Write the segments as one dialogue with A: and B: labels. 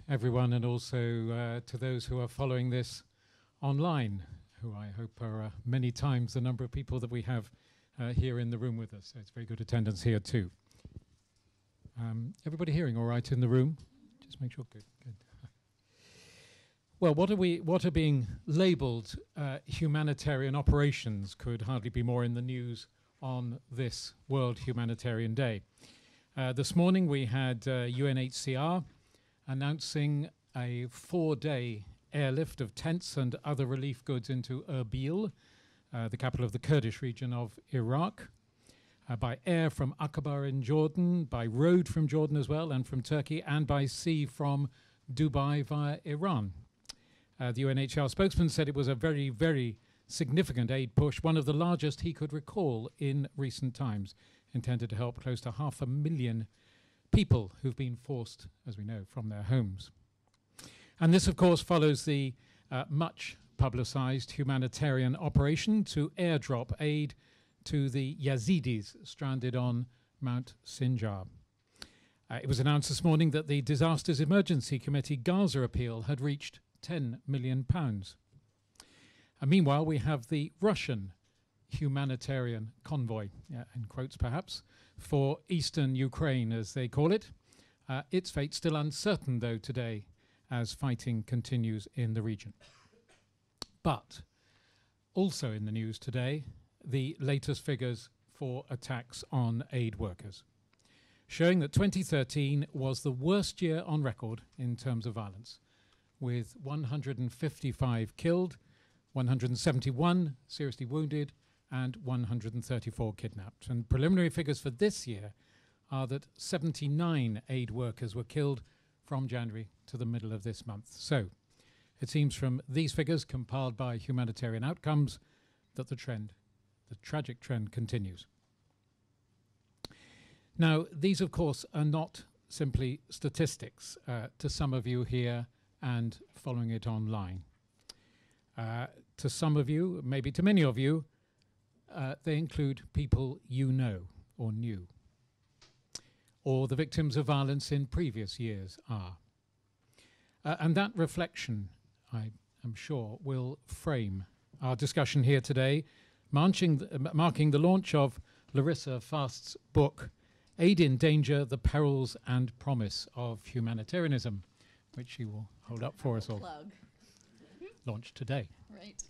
A: everyone, and also to those who are following this online, who I hope are many times the number of people that we have here in the room with us. So it's very good attendance here too. Everybody hearing all right in the room? Just make sure. Good. Well, what are being labelled humanitarian operations could hardly be more in the news on this World Humanitarian Day. This morning we had UNHCR announcing a 4-day airlift of tents and other relief goods into Erbil, the capital of the Kurdish region of Iraq, by air from Aqaba in Jordan, by road from Jordan as well, and from Turkey, and by sea from Dubai via Iran. The UNHCR spokesman said it was a very, very significant aid push, one of the largest he could recall in recent times, intended to help close to 500,000 people who've been forced, as we know, from their homes. And this, of course, follows the much publicised humanitarian operation to airdrop aid to the Yazidis stranded on Mount Sinjar. It was announced this morning that the Disasters Emergency Committee Gaza appeal had reached £10 million. And meanwhile, we have the Russian humanitarian convoy, in quotes perhaps, for eastern Ukraine, as they call it. Its fate still uncertain, though, today, as fighting continues in the region. But also in the news today, the latest figures for attacks on aid workers, showing that 2013 was the worst year on record in terms of violence, with 155 killed, 171 seriously wounded, and 134 kidnapped. And preliminary figures for this year are that 79 aid workers were killed from January to the middle of this month. So it seems from these figures compiled by Humanitarian Outcomes that the tragic trend continues. Now, these, of course, are not simply statistics to some of you here and following it online. To some of you, maybe to many of you, they include people you know or knew, or the victims of violence in previous years are. And that reflection, I am sure, will frame our discussion here today, marking the launch of Larissa Fast's book, Aid in Danger, The Perils and Promise of Humanitarianism, which she will hold up for us all.
B: Plug.
A: Launched today.
B: Right.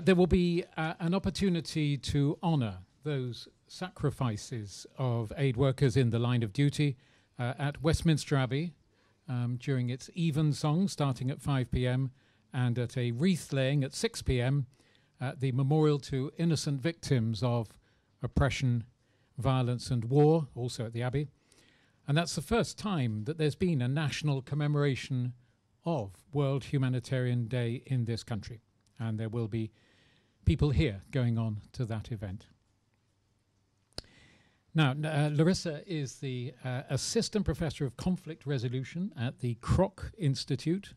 A: There will be an opportunity to honour those sacrifices of aid workers in the line of duty at Westminster Abbey during its evensong starting at 5 p.m. and at a wreath laying at 6 p.m. at the memorial to innocent victims of oppression, violence and war, also at the Abbey. And that's the first time that there's been a national commemoration of World Humanitarian Day in this country. And there will be people here going on to that event. Now, Larissa is the Assistant Professor of Conflict Resolution at the Kroc Institute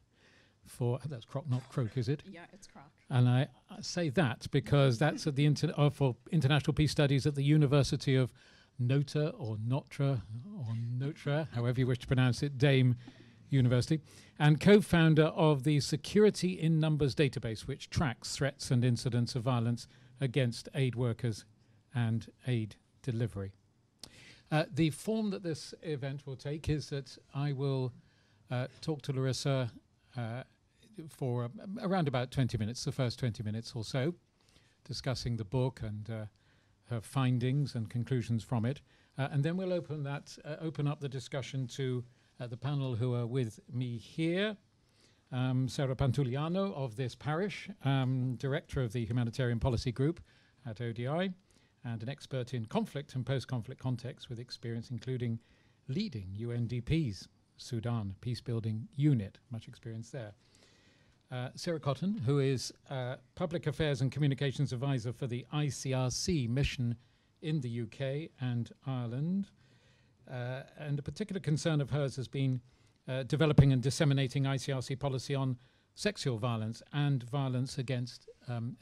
A: for, that's Kroc, not Croak, is it?
B: Yeah, it's Kroc.
A: And I say that because that's at the for International Peace Studies at the University of Notre or Notre, however you wish to pronounce it, Dame University, and co-founder of the Security in Numbers database, which tracks threats and incidents of violence against aid workers and aid delivery. The form that this event will take is that I will talk to Larissa for around about 20 minutes, the first 20 minutes or so, discussing the book and her findings and conclusions from it. And then we'll open up the discussion to the panel who are with me here. Sarah Pantuliano of this parish, Director of the Humanitarian Policy Group at ODI, and an expert in conflict and post-conflict contexts with experience including leading UNDP's Sudan Peacebuilding Unit, much experience there. Sarah Cotton, who is Public Affairs and Communications Advisor for the ICRC mission in the UK and Ireland. And a particular concern of hers has been developing and disseminating ICRC policy on sexual violence and violence against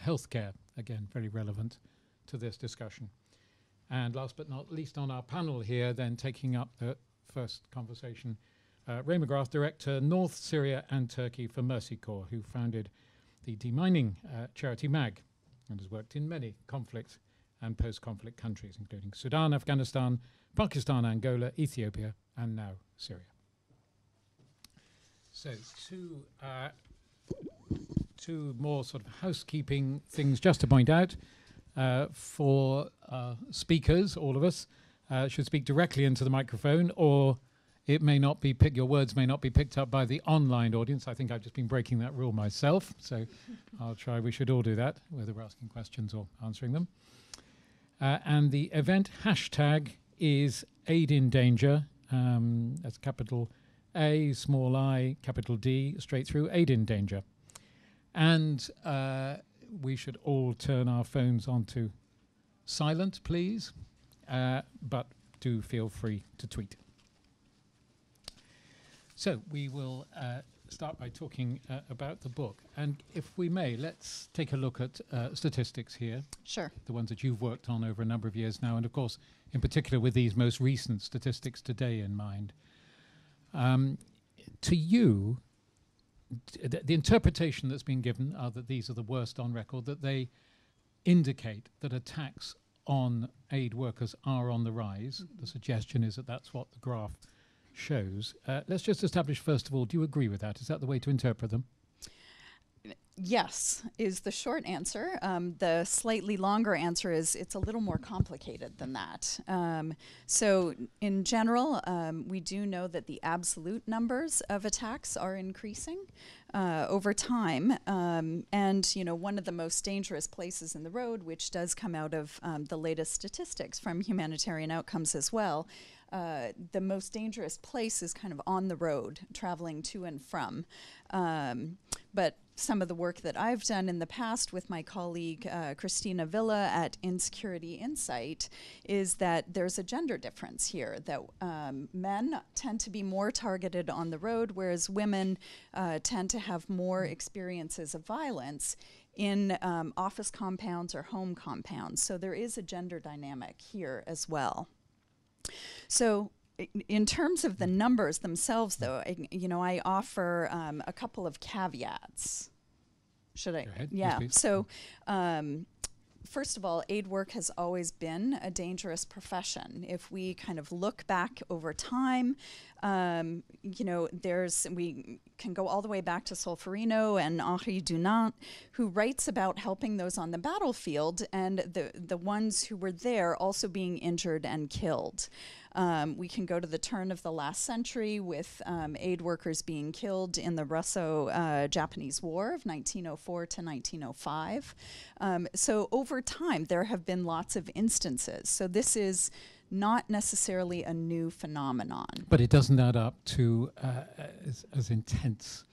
A: healthcare. Again, very relevant to this discussion. And last but not least on our panel here, then taking up the first conversation Ray McGrath, Director, North Syria and Turkey for Mercy Corps, who founded the demining charity MAG and has worked in many conflict and post-conflict countries, including Sudan, Afghanistan, Pakistan, Angola, Ethiopia, and now Syria. So two more sort of housekeeping things just to point out. For speakers, all of us should speak directly into the microphone, or it may not be your words may not be picked up by the online audience. I think I've just been breaking that rule myself, so I'll try. We should all do that, whether we're asking questions or answering them. And the event hashtag is Aid in Danger. That's capital A, small I, capital D, straight through, Aid in Danger. And we should all turn our phones onto silent, please, but do feel free to tweet. So we will start by talking about the book. And if we may, let's take a look at statistics here.
B: Sure.
A: The ones that you've worked on over a number of years now, and of course, in particular with these most recent statistics today in mind. To you, the interpretation that's been given are that these are the worst on record, that they indicate that attacks on aid workers are on the rise. The suggestion is that that's what the graph shows. Let's just establish, first of all, do you agree with that? Is that the way to interpret them?
B: Yes, is the short answer. The slightly longer answer is it's a little more complicated than that. So in general, we do know that the absolute numbers of attacks are increasing over time. And, you know, one of the most dangerous places in the road, which does come out of the latest statistics from Humanitarian Outcomes as well, the most dangerous place is kind of on the road, traveling to and from. But some of the work that I've done in the past with my colleague Christina Villa at Insecurity Insight is that there's a gender difference here, that men tend to be more targeted on the road, whereas women tend to have more experiences of violence in office compounds or home compounds. So there is a gender dynamic here as well. So in terms of the numbers themselves, though, I offer a couple of caveats. Should I?
A: Go ahead.
B: Yeah.
A: Yes,
B: so, first of all, aid work has always been a dangerous profession. If we kind of look back over time, we can go all the way back to Solferino and Henri Dunant, who writes about helping those on the battlefield and the ones who were there also being injured and killed. We can go to the turn of the last century with aid workers being killed in the Russo-Japanese War of 1904 to 1905. So over time, there have been lots of instances. So this is not necessarily a new phenomenon.
A: But it doesn't add up to as intense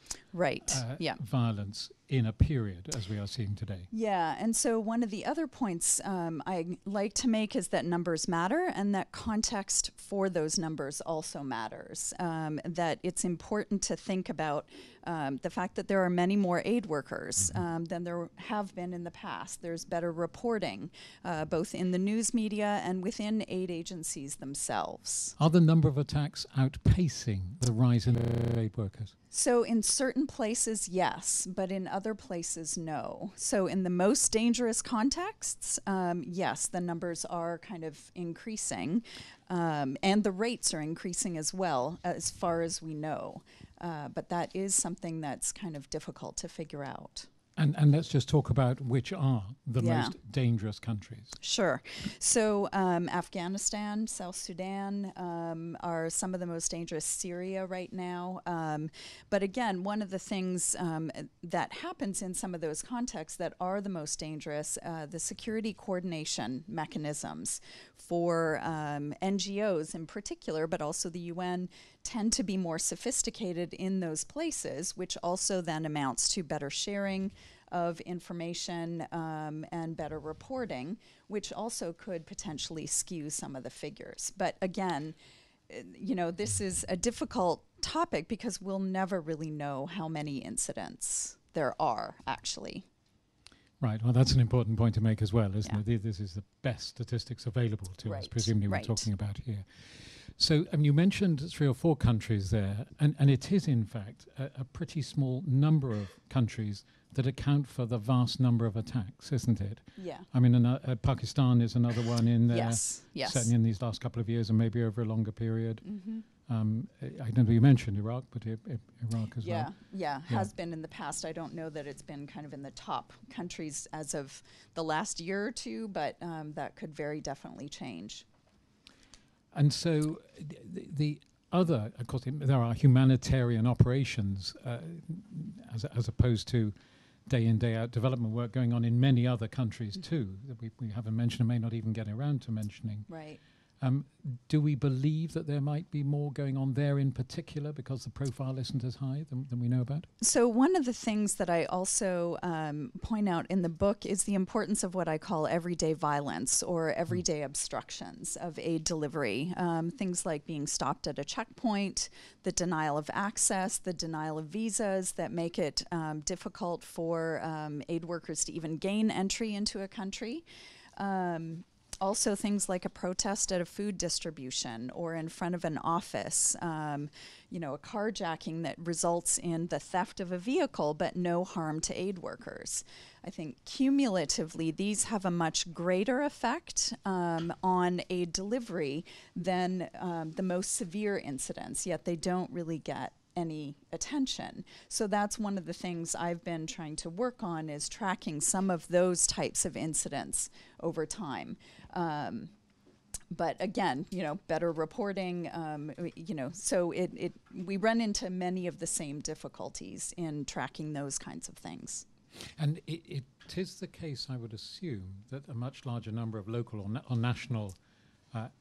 A: violence in a period as we are seeing today. Yeah,
B: and so one of the other points I like to make is that numbers matter and that context for those numbers also matters. That it's important to think about the fact that there are many more aid workers than there have been in the past. There's better reporting, both in the news media and within aid agencies themselves.
A: Are the number of attacks outpacing the rise in aid workers?
B: So in certain places, yes, but in other places, no. So in the most dangerous contexts, yes, the numbers are kind of increasing, and the rates are increasing as well, as far as we know. But that is something that's kind of difficult to figure out.
A: And let's just talk about which are the most dangerous countries.
B: Sure. So Afghanistan, South Sudan are some of the most dangerous. Syria right now. But again, one of the things that happens in some of those contexts that are the most dangerous, the security coordination mechanisms for NGOs in particular, but also the UN, tend to be more sophisticated in those places, which also then amounts to better sharing of information and better reporting, which also could potentially skew some of the figures. But again, this is a difficult topic because we'll never really know how many incidents there are actually.
A: Right. Well, that's an important point to make as well, isn't it? This is the best statistics available to us, presumably we're talking about here. So you mentioned 3 or 4 countries there, and it is in fact a pretty small number of countries that account for the vast number of attacks, isn't it?
B: Yeah.
A: I mean, Pakistan is another one in there.
B: Yes.
A: Certainly in these last couple of years and maybe over a longer period.
B: Mm-hmm.
A: I don't know, you mentioned Iraq, but Iraq as well.
B: Yeah, has been in the past. I don't know that it's been kind of in the top countries as of the last year or two, but that could very definitely change.
A: And so the other, of course, there are humanitarian operations as opposed to day in, day out development work going on in many other countries too, that we haven't mentioned and may not even get around to mentioning.
B: Right.
A: Do we believe that there might be more going on there in particular because the profile isn't as high than we know about?
B: So one of the things that I also point out in the book is the importance of what I call everyday violence or everyday obstructions of aid delivery. Things like being stopped at a checkpoint, the denial of access, the denial of visas that make it difficult for aid workers to even gain entry into a country. Also things like a protest at a food distribution or in front of an office, a carjacking that results in the theft of a vehicle but no harm to aid workers. I think cumulatively these have a much greater effect on aid delivery than the most severe incidents, yet they don't really get any attention. So that's one of the things I've been trying to work on, is tracking some of those types of incidents over time. But again, better reporting, so we run into many of the same difficulties in tracking those kinds of things.
A: And it is the case, I would assume, that a much larger number of local or national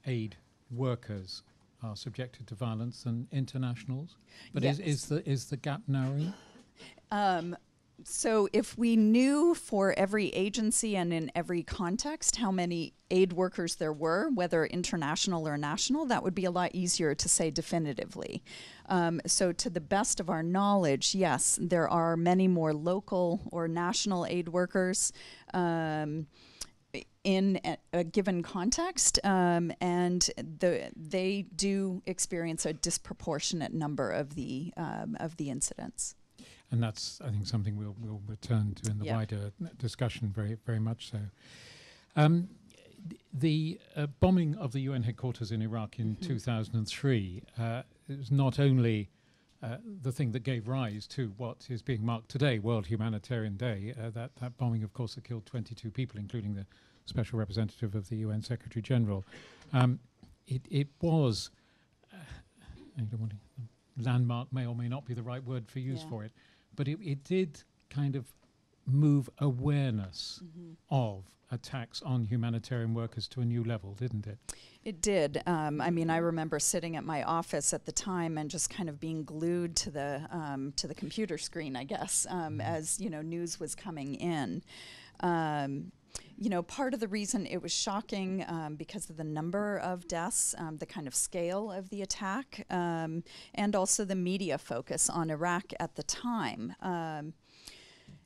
A: aid workers are subjected to violence than internationals. But
B: yes.
A: is the gap narrowing?
B: So if we knew for every agency and in every context how many aid workers there were, whether international or national, that would be a lot easier to say definitively. So to the best of our knowledge, yes, there are many more local or national aid workers in a given context, and they do experience a disproportionate number of the incidents.
A: And that's, I think, something we'll return to in the wider discussion, very, very much so. The bombing of the UN headquarters in Iraq in 2003 is not only the thing that gave rise to what is being marked today, World Humanitarian Day. That bombing, of course, that killed 22 people, including the Special Representative of the UN Secretary General. It was, landmark may or may not be the right word for use for it, but it did kind of move awareness of attacks on humanitarian workers to a new level, didn't it?
B: It did. I remember sitting at my office at the time and just kind of being glued to the computer screen, I guess, as news was coming in. Part of the reason it was shocking because of the number of deaths, the kind of scale of the attack, and also the media focus on Iraq at the time.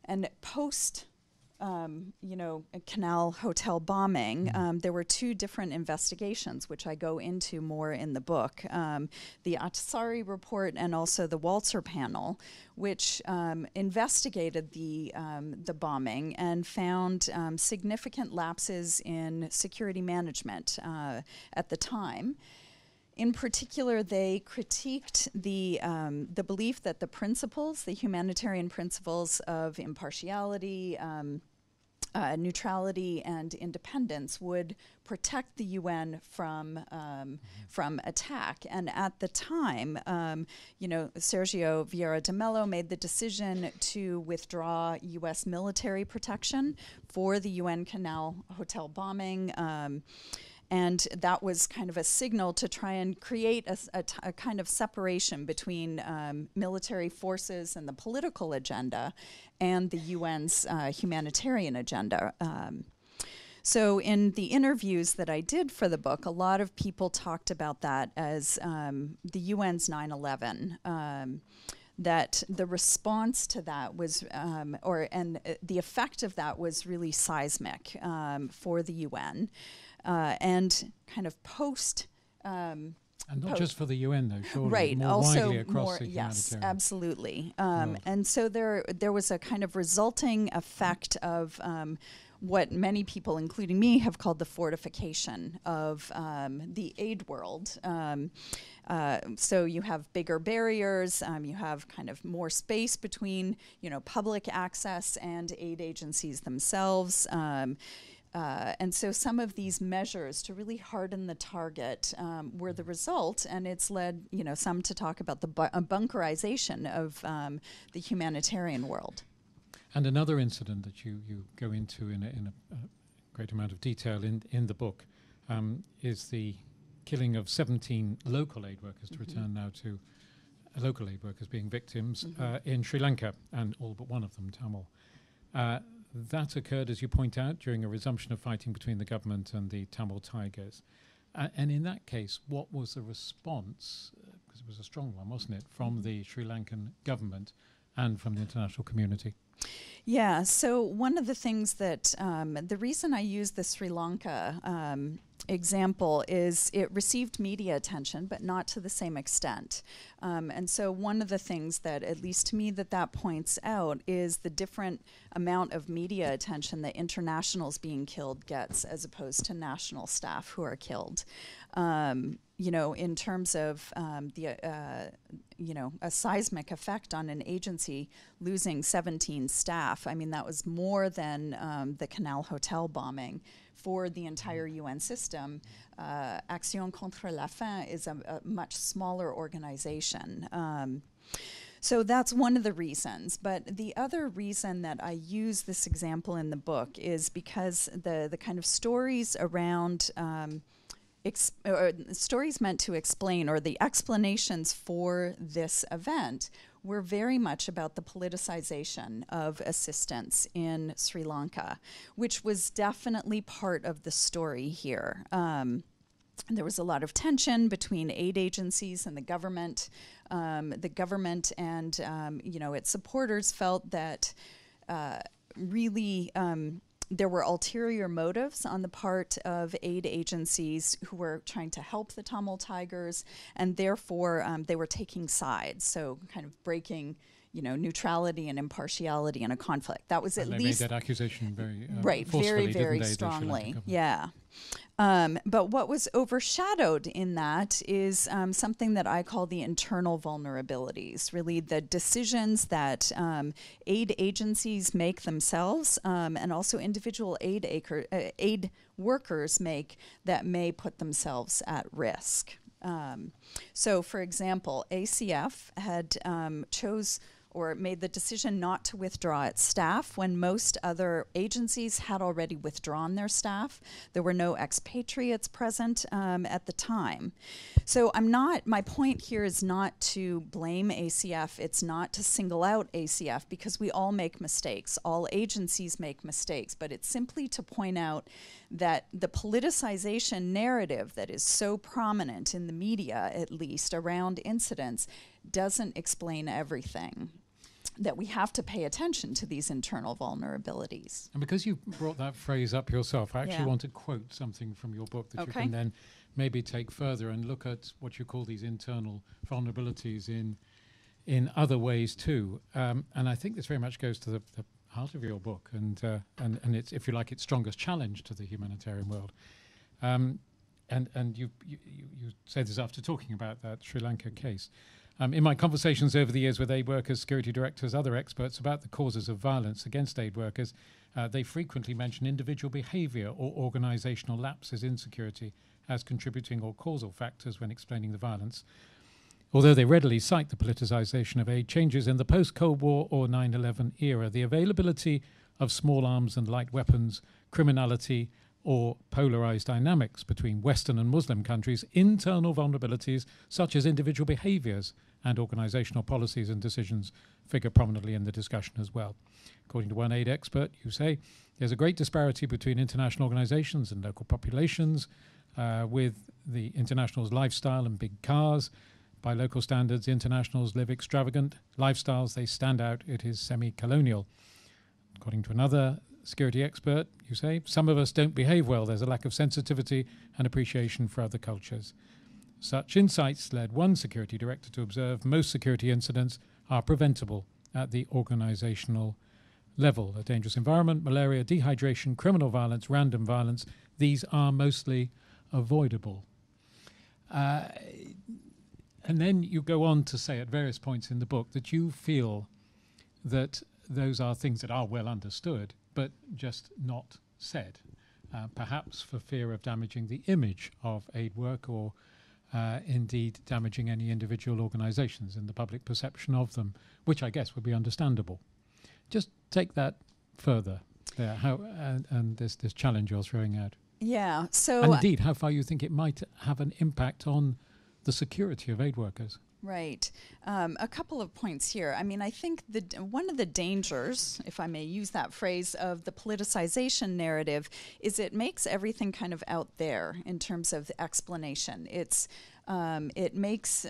B: And post, a Canal Hotel bombing, there were 2 different investigations, which I go into more in the book. The Atsari report and also the Walzer panel, which investigated the bombing and found significant lapses in security management at the time. In particular, they critiqued the belief that the humanitarian principles of impartiality, neutrality, and independence would protect the UN from attack. And at the time, Sergio Vieira de Mello made the decision to withdraw U.S. military protection for the UN Canal Hotel bombing. And that was kind of a signal to try and create a kind of separation between military forces and the political agenda and the UN's humanitarian agenda. So in the interviews that I did for the book, a lot of people talked about that as the UN's 9/11. That the response to that was, the effect of that was really seismic for the UN. And kind of post
A: And not just for the UN, though, surely,
B: right?
A: more
B: Also,
A: widely across
B: more
A: the
B: yes,
A: humanitarian
B: absolutely.
A: world.
B: And so there was a kind of resulting effect of what many people, including me, have called the fortification of the aid world. So you have bigger barriers, you have kind of more space between, public access and aid agencies themselves. And so some of these measures to really harden the target were the result, and it's led, some to talk about the bunkerization of the humanitarian world.
A: And another incident that you go into in a great amount of detail in the book is the killing of 17 local aid workers, to return now to local aid workers being victims in Sri Lanka, and all but one of them Tamil. That occurred, as you point out, during a resumption of fighting between the government and the Tamil Tigers. And in that case, what was the response, because it was a strong one, wasn't it, from the Sri Lankan government and from the international community?
B: Yeah, so one of the things that, the reason I use the Sri Lanka example is it received media attention, but not to the same extent. And so one of the things that, at least to me, that points out is the different amount of media attention that internationals being killed gets as opposed to national staff who are killed. In terms of a seismic effect on an agency losing 17 staff. I mean, that was more than the Canal Hotel bombing. For the entire UN system, Action contre la faim is a much smaller organization. So that's one of the reasons. But the other reason that I use this example in the book is because the kind of stories around stories meant to explain, or the explanations for this event, were very much about the politicization of assistance in Sri Lanka, which was definitely part of the story here. There was a lot of tension between aid agencies and the government. The government and its supporters felt that really there were ulterior motives on the part of aid agencies who were trying to help the Tamil Tigers, and therefore they were taking sides, so kind of breaking neutrality and impartiality in a conflict. That was at least...
A: They made that accusation very
B: right,
A: forcefully,
B: very strongly. Yeah. But what was overshadowed in that is something that I call the internal vulnerabilities, really the decisions that aid agencies make themselves, and also individual aid workers make that may put themselves at risk. So, for example, ACF had made the decision not to withdraw its staff when most other agencies had already withdrawn their staff. There were no expatriates present at the time. So my point here is not to blame ACF. It's not to single out ACF, because we all make mistakes. All agencies make mistakes, but it's simply to point out that the politicization narrative that is so prominent in the media, at least, around incidents, doesn't explain everything, that we have to pay attention to these internal vulnerabilities.
A: And because you brought that phrase up yourself, I actually want to quote something from your book that you can then maybe take further and look at what you call these internal vulnerabilities in other ways too. And I think this very much goes to the heart of your book, and it's, if you like, its strongest challenge to the humanitarian world. And you say this after talking about that Sri Lanka case. In my conversations over the years with aid workers, security directors, other experts about the causes of violence against aid workers, they frequently mention individual behavior or organizational lapses in security as contributing or causal factors when explaining the violence. Although they readily cite the politicization of aid changes in the post-Cold War or 9/11 era, the availability of small arms and light weapons, criminality, or polarized dynamics between Western and Muslim countries, internal vulnerabilities such as individual behaviors and organizational policies and decisions figure prominently in the discussion as well. According to one aid expert, you say, there's a great disparity between international organizations and local populations, with the internationals' lifestyle and big cars. By local standards, internationals live extravagant lifestyles. They stand out. It is semi-colonial. According to another security expert, you say, some of us don't behave well. There's a lack of sensitivity and appreciation for other cultures. Such insights led one security director to observe most security incidents are preventable at the organizational level. A dangerous environment, malaria, dehydration, criminal violence, random violence, these are mostly avoidable. And then you go on to say at various points in the book that you feel that those are things that are well understood, but just not said, perhaps for fear of damaging the image of aid work or indeed damaging any individual organizations and the public perception of them, which I guess would be understandable. Just take that further there, and this challenge you're throwing out.
B: Yeah, so...
A: And indeed, how far you think it might have an impact on the security of aid workers.
B: Right. A couple of points here. I mean, I think one of the dangers, if I may use that phrase, of the politicization narrative is it makes everything kind of out there in terms of the explanation. It makes,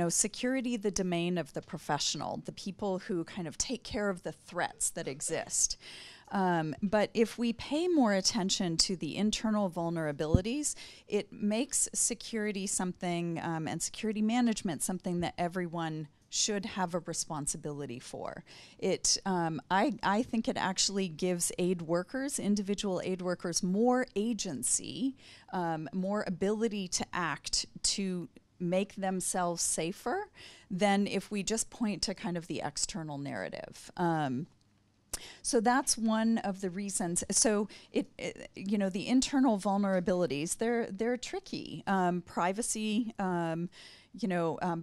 B: security the domain of the professional, the people who kind of take care of the threats that exist. But if we pay more attention to the internal vulnerabilities, it makes security something, and security management something that everyone should have a responsibility for. I think it actually gives aid workers, individual aid workers, more agency, more ability to act to make themselves safer than if we just point to kind of the external narrative. So that's one of the reasons. So the internal vulnerabilities, they're tricky. Privacy,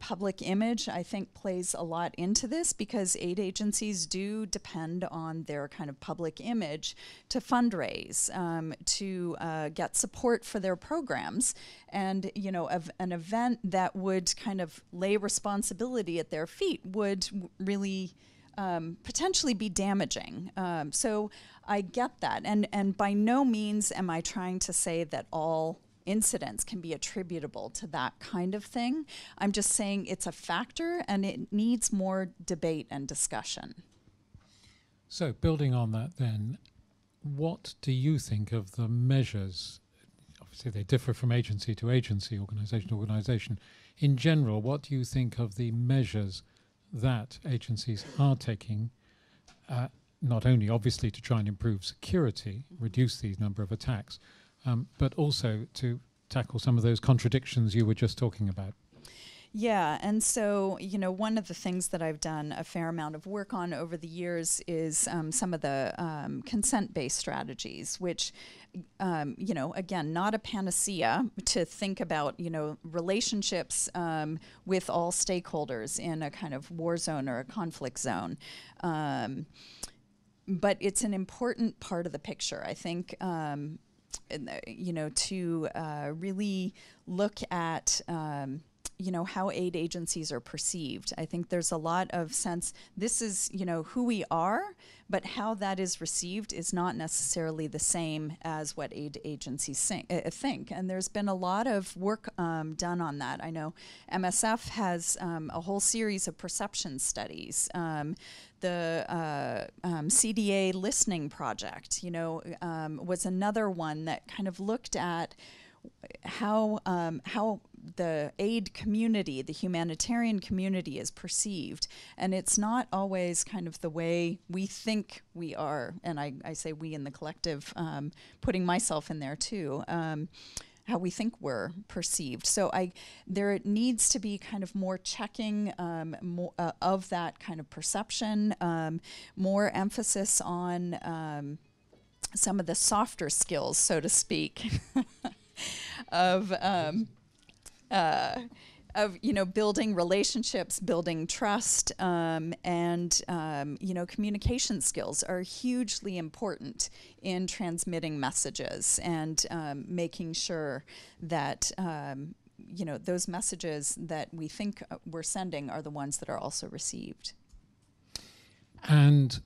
B: public image, I think, plays a lot into this because aid agencies do depend on their kind of public image to fundraise, to get support for their programs. And, an event that would kind of lay responsibility at their feet would really potentially be damaging. So I get that. And by no means am I trying to say that all incidents can be attributable to that kind of thing. I'm just saying it's a factor and it needs more debate and discussion.
A: So building on that then, what do you think of the measures? Obviously they differ from agency to agency, organization to organization. In general, what do you think of the measures that agencies are taking, not only obviously to try and improve security, reduce the number of attacks, but also to tackle some of those contradictions you were just talking about?
B: Yeah, and so, one of the things that I've done a fair amount of work on over the years is some of the consent-based strategies, which, again, not a panacea to think about, relationships with all stakeholders in a kind of war zone or a conflict zone. But it's an important part of the picture, I think, to really look at how aid agencies are perceived. I think there's a lot of sense, this is, who we are, but how that is received is not necessarily the same as what aid agencies think. And there's been a lot of work done on that. I know MSF has a whole series of perception studies. The CDA listening project, was another one that kind of looked at how the aid community, the humanitarian community, is perceived. And it's not always kind of the way we think we are, and I say we in the collective, putting myself in there too, how we think we're perceived. So there needs to be kind of more checking of that kind of perception, more emphasis on some of the softer skills, so to speak, of building relationships, building trust, and communication skills are hugely important in transmitting messages and making sure that those messages that we think we're sending are the ones that are also received.
A: And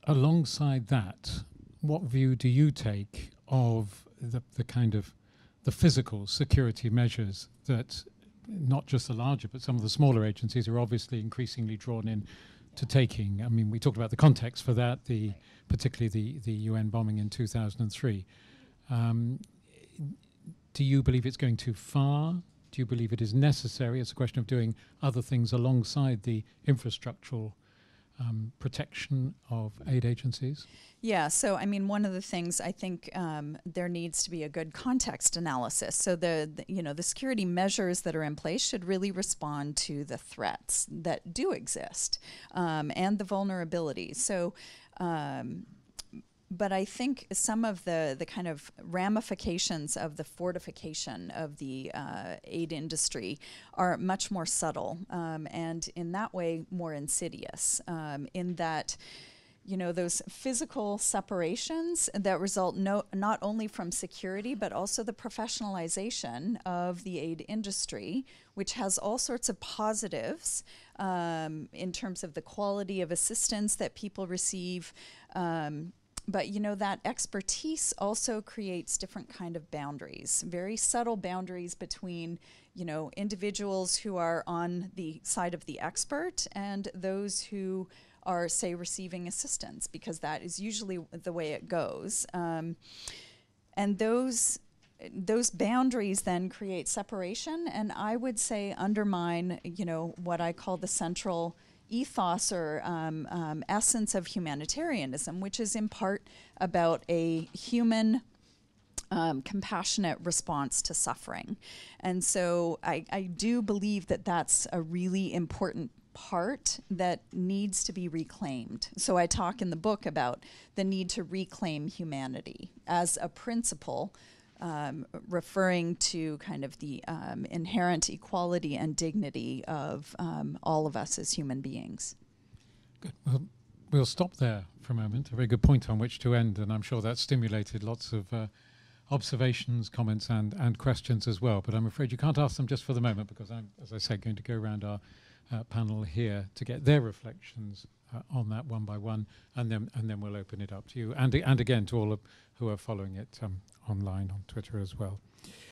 A: alongside that, what view do you take of the kind of the physical security measures that not just the larger, but some of the smaller agencies are obviously increasingly drawn in to taking? I mean, we talked about the context for that, particularly the UN bombing in 2003. Do you believe it's going too far? Do you believe it is necessary? It's a question of doing other things alongside the infrastructural protection of aid agencies?
B: Yeah, so I mean, one of the things I think there needs to be a good context analysis. So the security measures that are in place should really respond to the threats that do exist and the vulnerabilities. So. But I think some of the kind of ramifications of the fortification of the aid industry are much more subtle and in that way more insidious in that, you know, those physical separations that result not only from security, but also the professionalization of the aid industry, which has all sorts of positives in terms of the quality of assistance that people receive. But, you know, that expertise also creates different kind of boundaries, very subtle boundaries between, you know, individuals who are on the side of the expert and those who are, say, receiving assistance, because that is usually the way it goes. And those boundaries then create separation, and I would say undermine, you know, what I call the central ethos or essence of humanitarianism, which is in part about a human compassionate response to suffering. And so I do believe that that's a really important part that needs to be reclaimed. So I talk in the book about the need to reclaim humanity as a principle, referring to kind of the inherent equality and dignity of all of us as human beings.
A: Good. Well, we'll stop there for a moment. A very good point on which to end, and I'm sure that stimulated lots of observations, comments, and questions as well. But I'm afraid you can't ask them just for the moment, because I'm, as I said, going to go around our panel here to get their reflections on that one by one, and then we'll open it up to you, and again to all of who are following it online on Twitter as well.